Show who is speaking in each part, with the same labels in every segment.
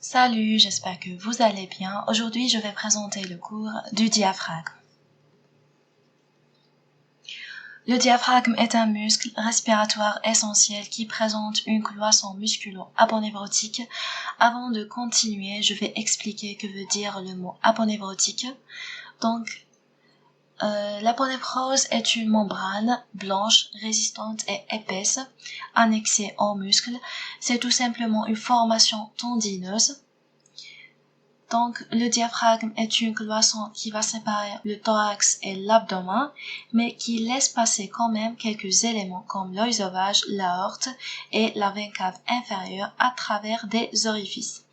Speaker 1: Salut, j'espère que vous allez bien. Aujourd'hui, je vais présenter le cours du diaphragme. Le diaphragme est un muscle respiratoire essentiel qui présente une cloison musculo-aponeurotique. Avant de continuer, je vais expliquer que veut dire le mot aponeurotique. Donc, l'aponévrose est une membrane blanche, résistante et épaisse, annexée au muscle. C'est tout simplement une formation tendineuse. Donc, le diaphragme est une cloison qui va séparer le thorax et l'abdomen, mais qui laisse passer quand même quelques éléments comme l'œil sauvage, l'aorte et la veine cave inférieure à travers des orifices.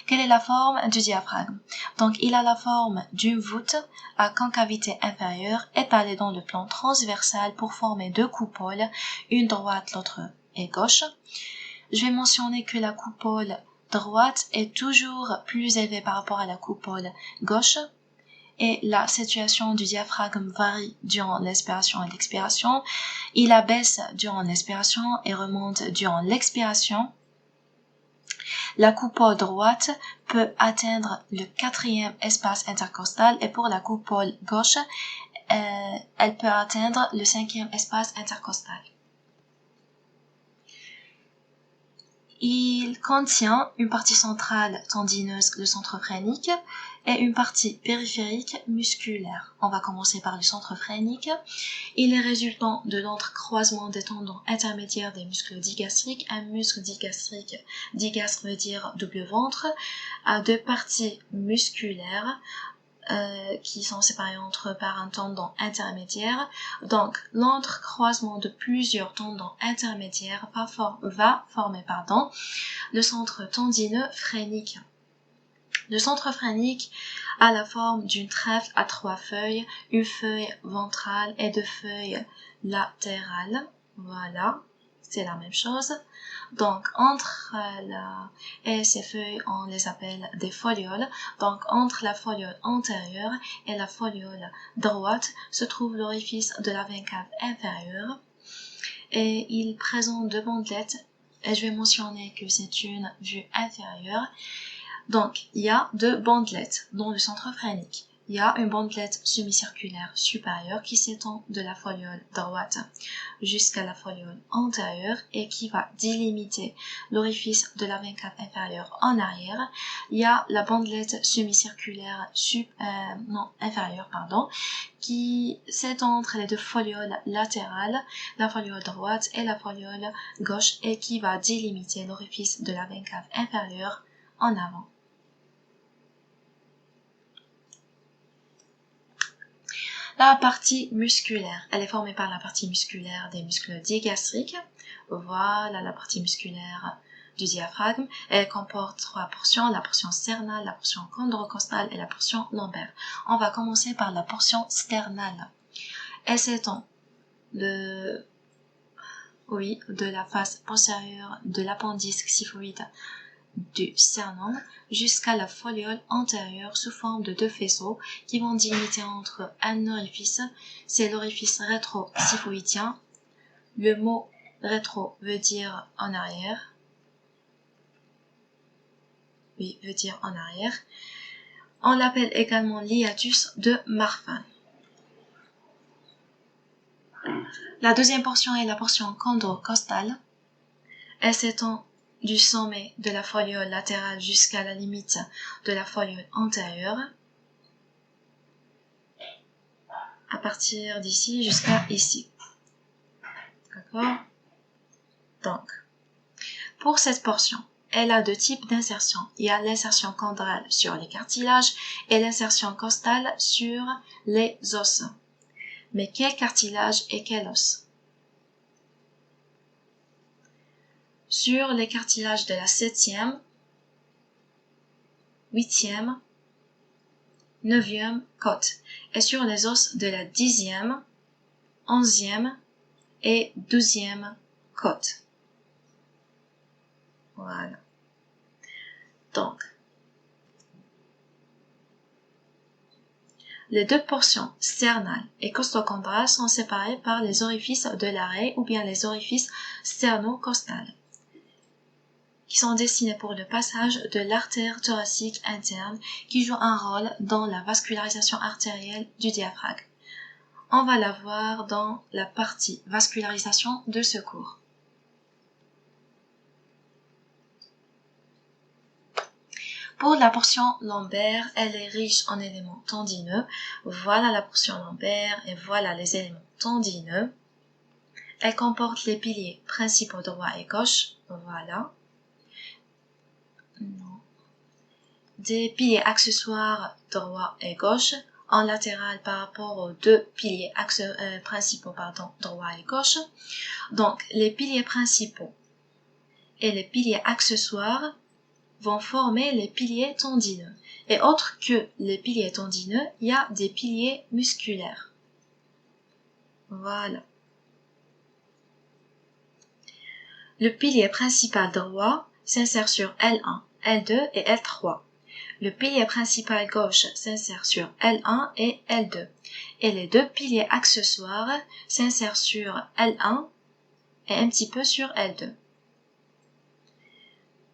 Speaker 1: Quelle est la forme du diaphragme? Donc, il a la forme d'une voûte à concavité inférieure étalée dans le plan transversal pour former deux coupoles, une droite, l'autre est gauche. Je vais mentionner que la coupole droite est toujours plus élevée par rapport à la coupole gauche et la situation du diaphragme varie durant l'inspiration et l'expiration. Il abaisse durant l'inspiration et remonte durant l'expiration. La coupole droite peut atteindre le 4e espace intercostal et pour la coupole gauche, elle peut atteindre le 5e espace intercostal. Il contient une partie centrale tendineuse, le centre phrénique, et une partie périphérique musculaire. On va commencer par le centre phrénique. Il est résultant de l'entrecroisement des tendons intermédiaires des muscles digastriques. Un muscle digastrique, digastre veut dire double ventre, a deux parties musculaires qui sont séparés entre eux par un tendon intermédiaire. Donc, l'entrecroisement de plusieurs tendons intermédiaires va former le centre tendineux phrénique. Le centre phrénique a la forme d'une trèfle à 3 feuilles, une feuille ventrale et 2 feuilles latérales. Voilà, c'est la même chose. Donc, entre et ces feuilles, on les appelle des folioles. Donc, entre la foliole antérieure et la foliole droite se trouve l'orifice de la veine cave inférieure. Et il présente deux bandelettes. Et je vais mentionner que c'est une vue inférieure. Donc, il y a deux bandelettes dans le centre phrénique. Il y a une bandelette semi-circulaire supérieure qui s'étend de la foliole droite jusqu'à la foliole antérieure et qui va délimiter l'orifice de la veine cave inférieure en arrière. Il y a la bandelette semi-circulaire inférieure, qui s'étend entre les deux folioles latérales, la foliole droite et la foliole gauche, et qui va délimiter l'orifice de la veine cave inférieure en avant. La partie musculaire, elle est formée par la partie musculaire des muscles digastriques. Voilà la partie musculaire du diaphragme. Elle comporte 3 portions, la portion sternale, la portion chondrocostale et la portion lombaire. On va commencer par la portion sternale. Elle s'étend de la face postérieure de l'appendice xiphoïde du sternum jusqu'à la foliole antérieure sous forme de deux faisceaux qui vont délimiter entre un orifice, c'est l'orifice rétro-xiphoïdien. Le mot rétro veut dire en arrière. Oui, veut dire en arrière. On l'appelle également l'hiatus de Marfan. La deuxième portion est la portion chondrocostale. Elle s'étend du sommet de la foliole latérale jusqu'à la limite de la foliole antérieure. À partir d'ici jusqu'à ici. D'accord? Donc, pour cette portion, elle a deux types d'insertion. Il y a l'insertion chondrale sur les cartilages et l'insertion costale sur les os. Mais quel cartilage et quel os? Sur les cartilages de la 7e, 8e, 9e côte et sur les os de la 10e, 11e et 12e côte. Voilà. Donc, les deux portions sternales et costochondrales sont séparées par les orifices de l'arrêt ou bien les orifices sternocostales. qui sont destinés pour le passage de l'artère thoracique interne qui joue un rôle dans la vascularisation artérielle du diaphragme. On va la voir dans la partie vascularisation de ce cours. Pour la portion lombaire, elle est riche en éléments tendineux. Voilà la portion lombaire et voilà les éléments tendineux. Elle comporte les piliers principaux droit et gauche. Voilà. Des piliers accessoires droit et gauche en latéral par rapport aux deux piliers principaux droit et gauche. Donc, les piliers principaux et les piliers accessoires vont former les piliers tendineux. Et autre que les piliers tendineux, il y a des piliers musculaires. Voilà. Le pilier principal droit s'insère sur L1, L2 et L3. Le pilier principal gauche s'insère sur L1 et L2. Et les deux piliers accessoires s'insèrent sur L1 et un petit peu sur L2.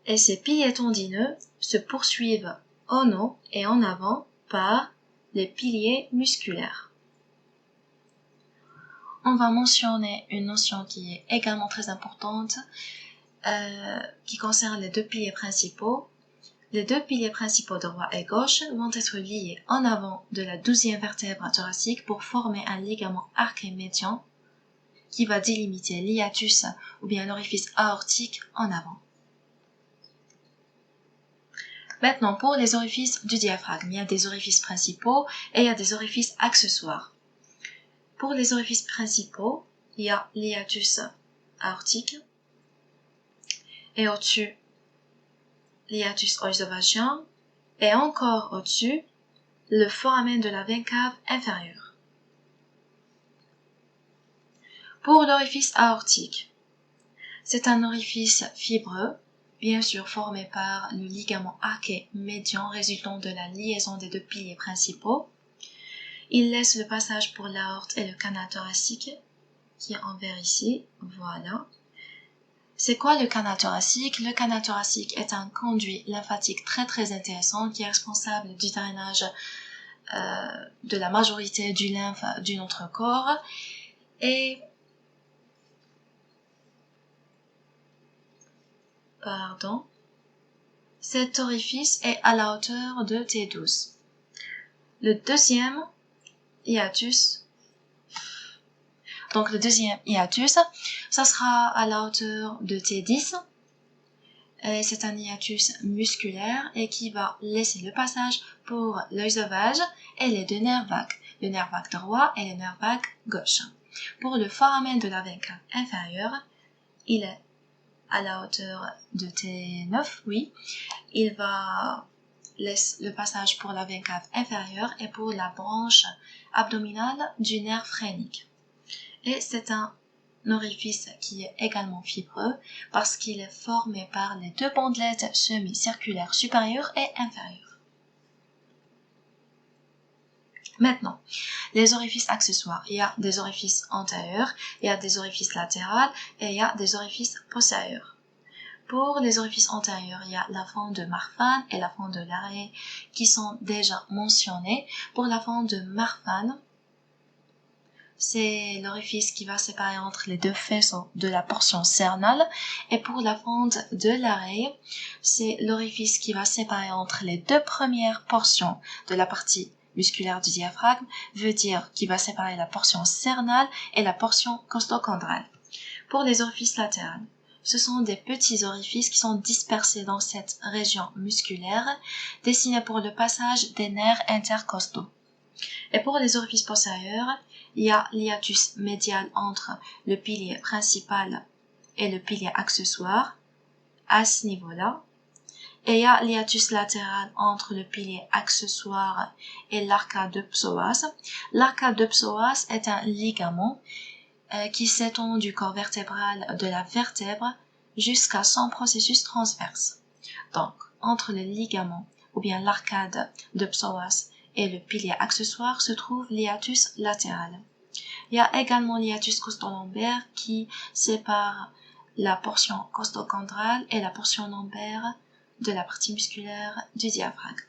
Speaker 1: Et ces piliers tendineux se poursuivent en haut et en avant par les piliers musculaires. On va mentionner une notion qui est également très importante, qui concerne les deux piliers principaux. Les deux piliers principaux droit et gauche vont être liés en avant de la 12e vertèbre thoracique pour former un ligament arqué médian qui va délimiter l'hiatus ou bien l'orifice aortique en avant. Maintenant, pour les orifices du diaphragme, il y a des orifices principaux et il y a des orifices accessoires. Pour les orifices principaux, il y a l'hiatus aortique et au-dessus, l'hiatus œsophagien et encore au-dessus, le foramen de la veine cave inférieure. Pour l'orifice aortique, c'est un orifice fibreux, bien sûr formé par le ligament arqué médian résultant de la liaison des deux piliers principaux. Il laisse le passage pour l'aorte et le canal thoracique, qui est en vert ici, voilà. C'est quoi le canal thoracique? Le canal thoracique est un conduit lymphatique très intéressant qui est responsable du drainage de la majorité du lymphe de notre corps. Et cet orifice est à la hauteur de T12. Le deuxième hiatus, ça sera à la hauteur de T10. Et c'est un hiatus musculaire et qui va laisser le passage pour l'œsophage et les deux nerfs vagues, le nerf vague droit et le nerf vague gauche. Pour le foramen de la veine cave inférieure, il est à la hauteur de T9, oui. Il va laisser le passage pour la veine cave inférieure et pour la branche abdominale du nerf phrénique. Et c'est un orifice qui est également fibreux parce qu'il est formé par les deux bandelettes semi-circulaires supérieures et inférieures. Maintenant, les orifices accessoires. Il y a des orifices antérieurs, il y a des orifices latéraux et il y a des orifices postérieurs. Pour les orifices antérieurs, il y a la fente de Marfan et la fente de Larrey qui sont déjà mentionnés. Pour la fente de Marfan, c'est l'orifice qui va séparer entre les deux faisceaux de la portion cernale. Et pour la fente de Larrey, c'est l'orifice qui va séparer entre les deux premières portions de la partie musculaire du diaphragme, veut dire qui va séparer la portion cernale et la portion costochondrale. Pour les orifices latéraux, ce sont des petits orifices qui sont dispersés dans cette région musculaire, destinés pour le passage des nerfs intercostaux. Et pour les orifices postérieurs, il y a l'hiatus médial entre le pilier principal et le pilier accessoire, à ce niveau-là. Et il y a l'hiatus latéral entre le pilier accessoire et l'arcade de psoas. L'arcade de psoas est un ligament qui s'étend du corps vertébral de la vertèbre jusqu'à son processus transverse. Donc, entre le ligament ou bien l'arcade de psoas et le pilier accessoire se trouve l'hiatus latéral. Il y a également l'hiatus costolombaire qui sépare la portion costochondrale et la portion lombaire de la partie musculaire du diaphragme.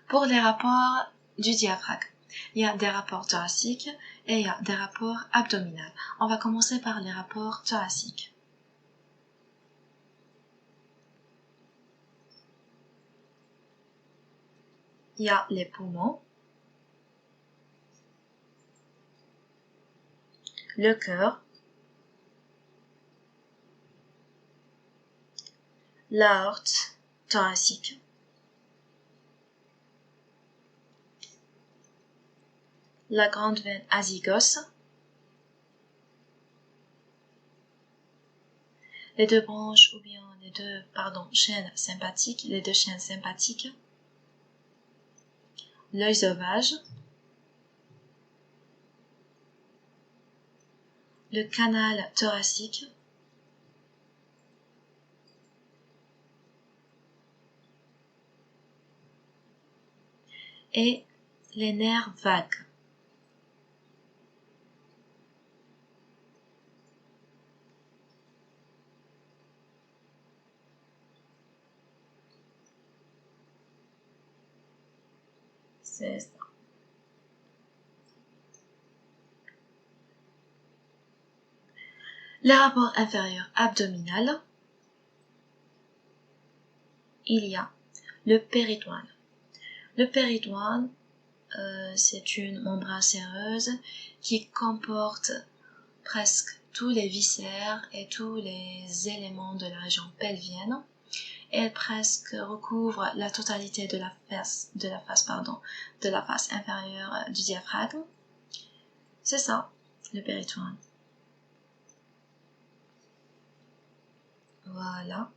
Speaker 1: Pour les rapports du diaphragme, il y a des rapports thoraciques et il y a des rapports abdominaux. On va commencer par les rapports thoraciques. Il y a les poumons, le cœur, l'aorte thoracique, la grande veine azygos, les deux branches ou bien chaînes sympathiques, les deux chaînes sympathiques, l'œil sauvage, le canal thoracique, et les nerfs vagues. C'est ça. Le rapport inférieur abdominal, il y a le péritoine. Le péritoine, c'est une membrane séreuse qui comporte presque tous les viscères et tous les éléments de la région pelvienne. Elle presque recouvre la totalité de la face inférieure du diaphragme. C'est ça, le péritoine. Voilà.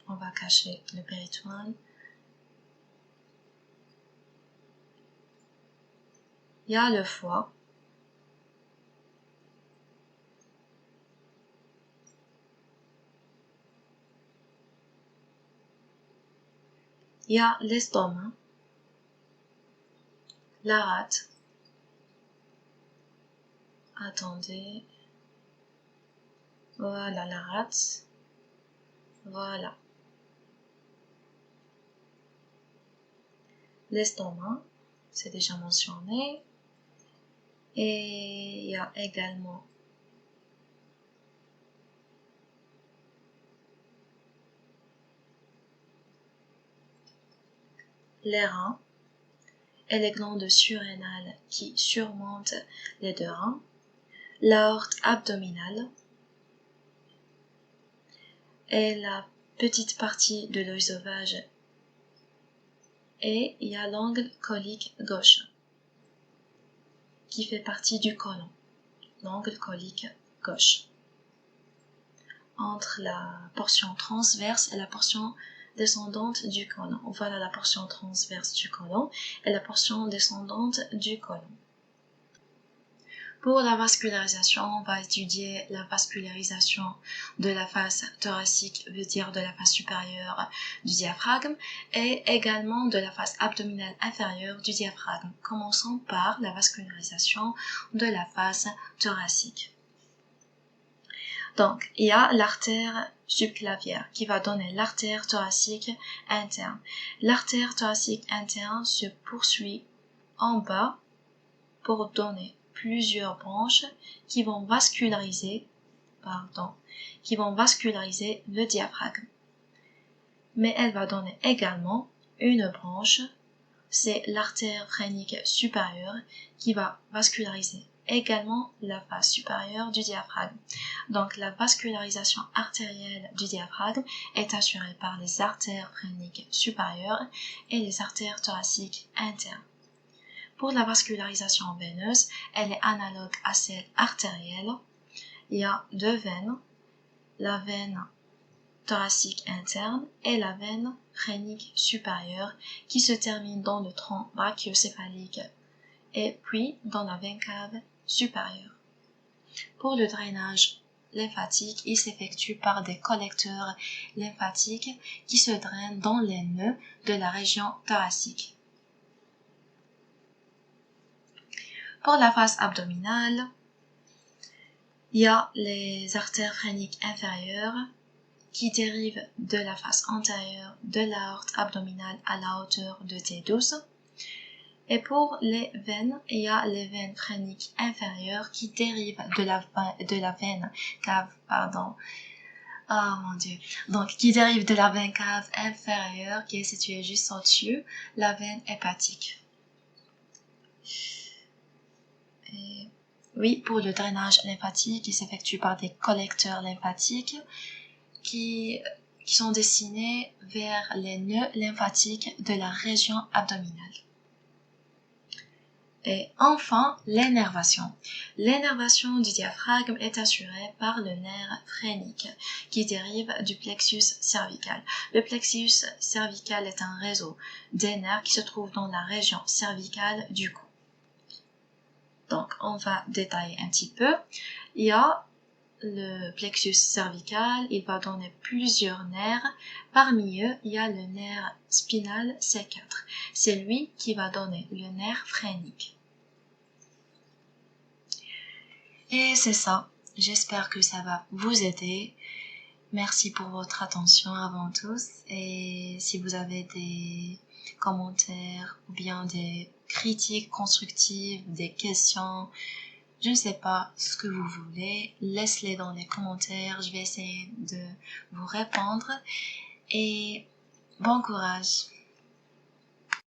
Speaker 1: On va cacher le péritoine. Il y a le foie. Il y a l'estomac, la rate. Attendez. Voilà la rate. Voilà. L'estomac, c'est déjà mentionné. Et il y a également les reins et les glandes surrénales qui surmontent les deux reins, l'aorte abdominale et la petite partie de l'œil sauvage, et il y a l'angle colique gauche qui fait partie du côlon, l'angle colique gauche, entre la portion transverse et la portion descendante du côlon. Voilà la portion transverse du côlon et la portion descendante du côlon. Pour la vascularisation, on va étudier la vascularisation de la face thoracique, veut dire de la face supérieure du diaphragme, et également de la face abdominale inférieure du diaphragme. Commençons par la vascularisation de la face thoracique. Donc, il y a l'artère subclavière qui va donner l'artère thoracique interne. L'artère thoracique interne se poursuit en bas pour donner plusieurs branches qui vont vasculariser le diaphragme. Mais elle va donner également une branche, c'est l'artère phrénique supérieure qui va vasculariser également la face supérieure du diaphragme. Donc la vascularisation artérielle du diaphragme est assurée par les artères phréniques supérieures et les artères thoraciques internes. Pour la vascularisation veineuse, elle est analogue à celle artérielle. Il y a deux veines, la veine thoracique interne et la veine phrénique supérieure qui se termine dans le tronc brachiocéphalique et puis dans la veine cave supérieure. Pour le drainage lymphatique, il s'effectue par des collecteurs lymphatiques qui se drainent dans les nœuds de la région thoracique. Pour la face abdominale, Il y a les artères phréniques inférieures qui dérivent de la face antérieure de l'aorte abdominale à la hauteur de T12. Et pour les veines, il y a les veines phréniques inférieures qui dérivent de la veine cave, Oh mon Dieu. Donc, qui dérive de la veine cave inférieure qui est située juste au-dessus, la veine hépatique. Et oui, pour le drainage lymphatique, il s'effectue par des collecteurs lymphatiques qui sont destinés vers les nœuds lymphatiques de la région abdominale. Et enfin, l'énervation. L'énervation du diaphragme est assurée par le nerf phrénique qui dérive du plexus cervical. Le plexus cervical est un réseau des nerfs qui se trouve dans la région cervicale du cou. Donc, on va détailler un petit peu. Il y a le plexus cervical, il va donner plusieurs nerfs. Parmi eux, il y a le nerf spinal C4. C'est lui qui va donner le nerf phrénique. Et c'est ça. J'espère que ça va vous aider. Merci pour votre attention avant tout. Et si vous avez des commentaires ou bien des critiques constructives, des questions, je ne sais pas ce que vous voulez, laissez-les dans les commentaires. Je vais essayer de vous répondre. Et bon courage.